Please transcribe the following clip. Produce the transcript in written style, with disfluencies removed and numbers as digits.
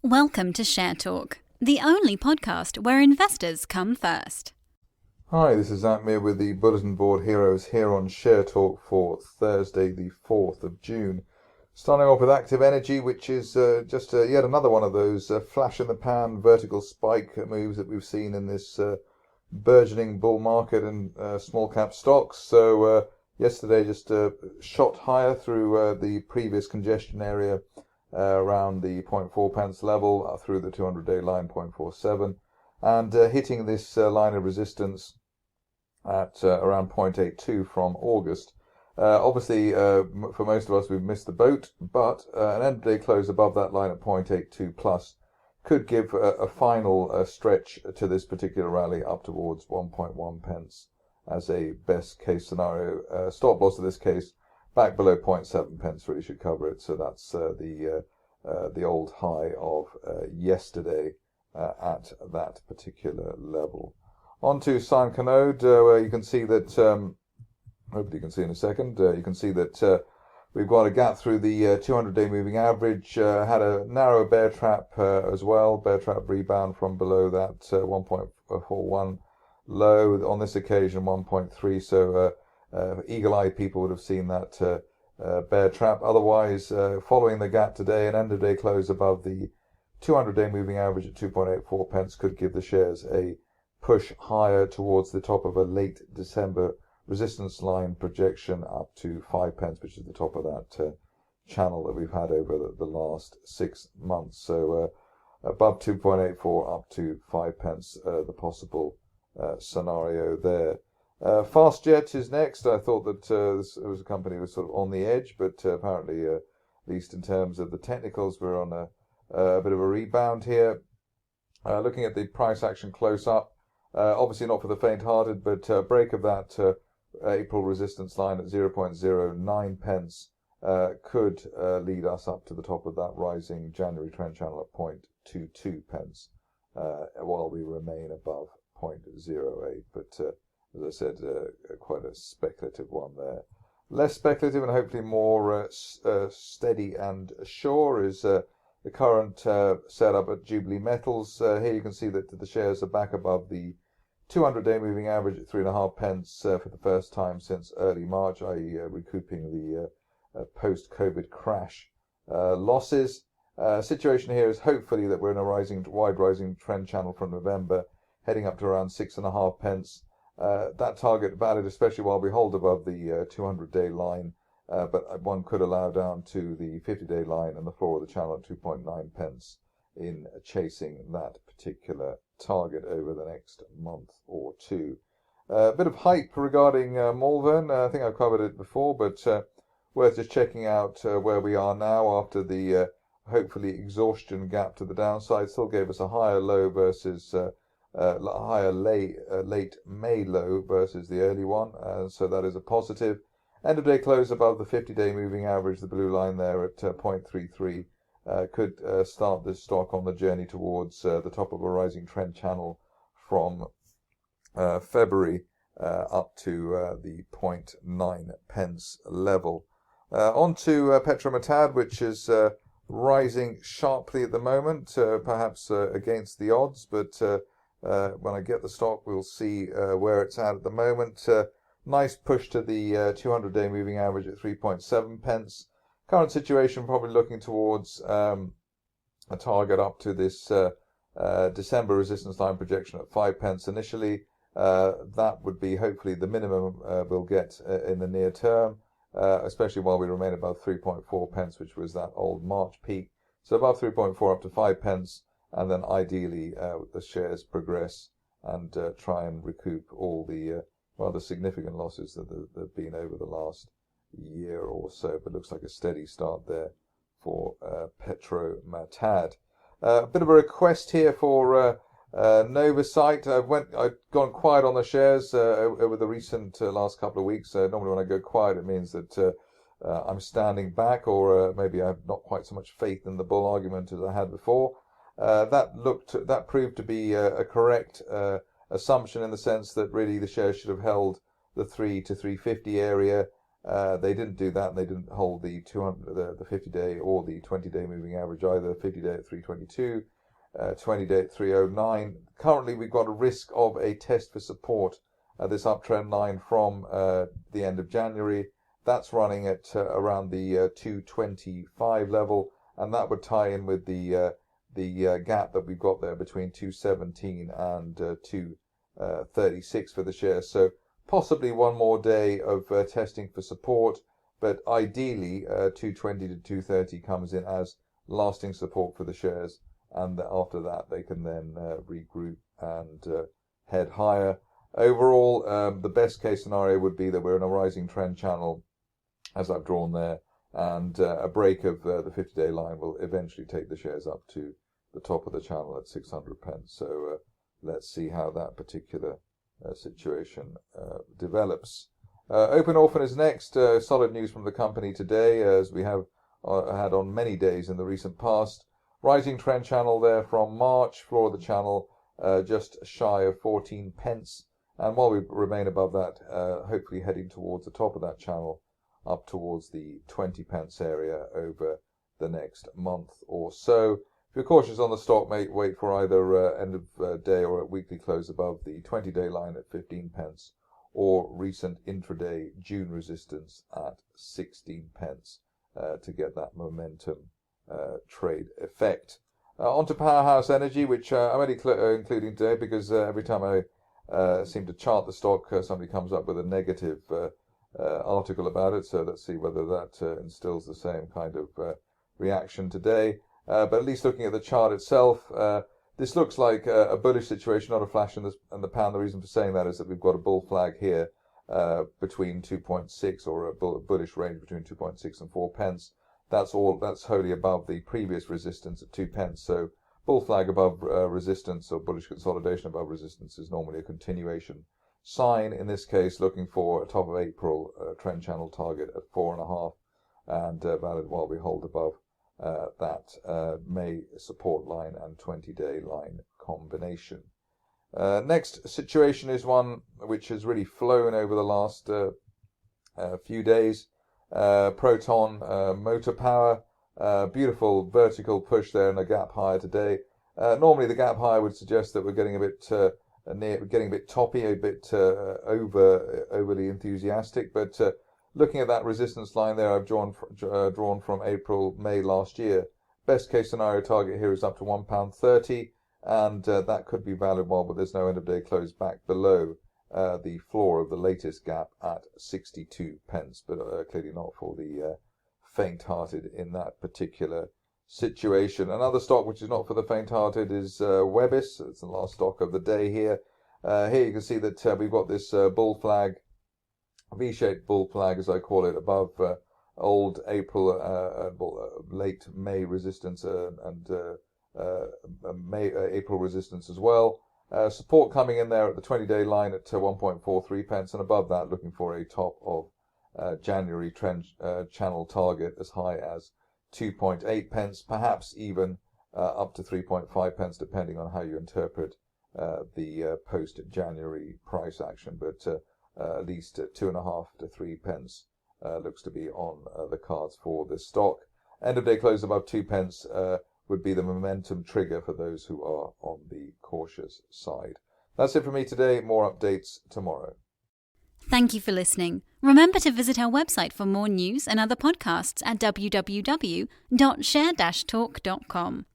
Welcome to Share Talk, the only podcast where investors come first. Hi, this is Zak Mir with the Bulletin Board Heroes here on Share Talk for Thursday the 4th of June. Starting off with Active Energy, which is just yet another one of those flash-in-the-pan vertical spike moves that we've seen in this burgeoning bull market and small-cap stocks. So yesterday just shot higher through the previous congestion area around the 0.4 pence level through the 200-day line 0.47 and hitting this line of resistance at around 0.82 from August. Obviously, for most of us, we've missed the boat, but an end-of-day close above that line at 0.82 plus could give a final stretch to this particular rally up towards 1.1 pence as a best-case scenario. Stop loss in this case back below 0.7 pence really should cover it. So that's the old high of yesterday at that particular level. On to Sine Canode, where you can see that, hopefully you can see in a second, you can see that we've got a gap through the 200-day moving average, had a narrow bear trap as well, bear trap rebound from below that 1.41 low, on this occasion 1.3, so eagle-eyed people would have seen that bear trap. Otherwise, following the gap today, an end-of-day close above the 200-day moving average at 2.84 pence could give the shares a push higher towards the top of a late December resistance line projection up to 5 pence, which is the top of that channel that we've had over the last 6 months. So above 2.84 up to 5 pence, the possible scenario there. Fastjet is next. I thought that this was a company that was sort of on the edge, but apparently, at least in terms of the technicals, we're on a bit of a rebound here. Looking at the price action close up, obviously not for the faint-hearted, but break of that April resistance line at 0.09 pence could lead us up to the top of that rising January trend channel at 0.22 pence, while we remain above 0.08. But as I said, quite a speculative one there. Less speculative and hopefully more steady and sure is the current setup at Jubilee Metals. Here you can see that the shares are back above the 200-day moving average at 3.5 pence for the first time since early March, i.e. recouping the post-COVID crash losses. Situation here is hopefully that we're in a wide rising trend channel from November, heading up to around 6.5 pence. That target valid, especially while we hold above the 200-day line, but one could allow down to the 50-day line and the floor of the channel at 2.9 pence in chasing that particular target over the next month or two. A bit of hype regarding Malvern. I think I've covered it before, but worth just checking out where we are now after the hopefully exhaustion gap to the downside. Still gave us a higher low versus higher late May low versus the early one, so that is a positive. End of day close above the 50-day moving average, the blue line there at 0.33, could start this stock on the journey towards the top of a rising trend channel from February up to the 0.9 pence level. On to PETRONAS, which is rising sharply at the moment, perhaps against the odds, but when I get the stock, we'll see where it's at the moment. Nice push to the 200-day moving average at 3.7 pence. Current situation probably looking towards a target up to this December resistance line projection at 5 pence initially. That would be hopefully the minimum we'll get in the near term, especially while we remain above 3.4 pence, which was that old March peak. So above 3.4 up to 5 pence. And then ideally the shares progress and try and recoup all the rather significant losses that there have been over the last year or so. But looks like a steady start there for PETRONAS. A bit of a request here for NOVASITE. I've gone quiet on the shares over the recent last couple of weeks. Normally when I go quiet, it means that I'm standing back, or maybe I have not quite so much faith in the bull argument as I had before. That proved to be a correct assumption in the sense that really the shares should have held the 3 to 350 area They didn't do that. They didn't hold the 50-day or the 20-day moving average either. 50-day at 322, 20-day at 309. Currently, we've got a risk of a test for support at this uptrend line from the end of January. That's running at around the 225 level, and that would tie in with the gap that we've got there between 217 and 236 for the shares. So possibly one more day of testing for support, but ideally 220 to 230 comes in as lasting support for the shares, and after that they can then regroup and head higher. Overall, the best case scenario would be that we're in a rising trend channel, as I've drawn there, and a break of the 50-day line will eventually take the shares up to the top of the channel at 600 pence. So let's see how that particular situation develops. Open Orphan is next. Solid news from the company today, as we have had on many days in the recent past. Rising trend channel there from March, floor of the channel just shy of 14 pence. And while we remain above that, hopefully heading towards the top of that channel, up towards the 20 pence area over the next month or so. If you're cautious on the stock, wait for either end of day or a weekly close above the 20-day line at 15 pence, or recent intraday June resistance at 16 pence to get that momentum trade effect. On to Powerhouse Energy, which I'm only including today because every time I seem to chart the stock, somebody comes up with a negative article about it. So let's see whether that instills the same kind of reaction today. But at least looking at the chart itself, this looks like a bullish situation, not a flash in the pan. The reason for saying that is that we've got a bull flag here between 2.6, or a bullish range between 2.6 and 4 pence. That's wholly above the previous resistance at 2 pence. So bull flag above resistance, or bullish consolidation above resistance, is normally a continuation sign. In this case, looking for a top of April trend channel target at 4.5, and valid while we hold above that May support line and 20-day line combination. Next situation is one which has really flown over the last few days. Proton Motor Power, beautiful vertical push there and a gap higher today. Normally the gap higher would suggest that we're getting a bit getting a bit toppy, a bit overly enthusiastic, but looking at that resistance line there, I've drawn from May last year. Best case scenario target here is up to £1.30, and that could be valid while there's no end of day close back below the floor of the latest gap at 62 pence, but clearly not for the faint-hearted in that particular situation. Another stock which is not for the faint-hearted is WebOS. It's the last stock of the day here. Here you can see that we've got this bull flag, V-shaped bull flag as I call it, above old April, late May resistance and April resistance as well. Support coming in there at the 20-day line at 1.43 pence, and above that looking for a top of January trend channel target as high as 2.8 pence, perhaps even up to 3.5 pence, depending on how you interpret the post-January price action. But at least 2.5 to 3 pence looks to be on the cards for this stock. End of day close above 2 pence would be the momentum trigger for those who are on the cautious side. That's it for me today. More updates tomorrow. Thank you for listening. Remember to visit our website for more news and other podcasts at www.share-talk.com.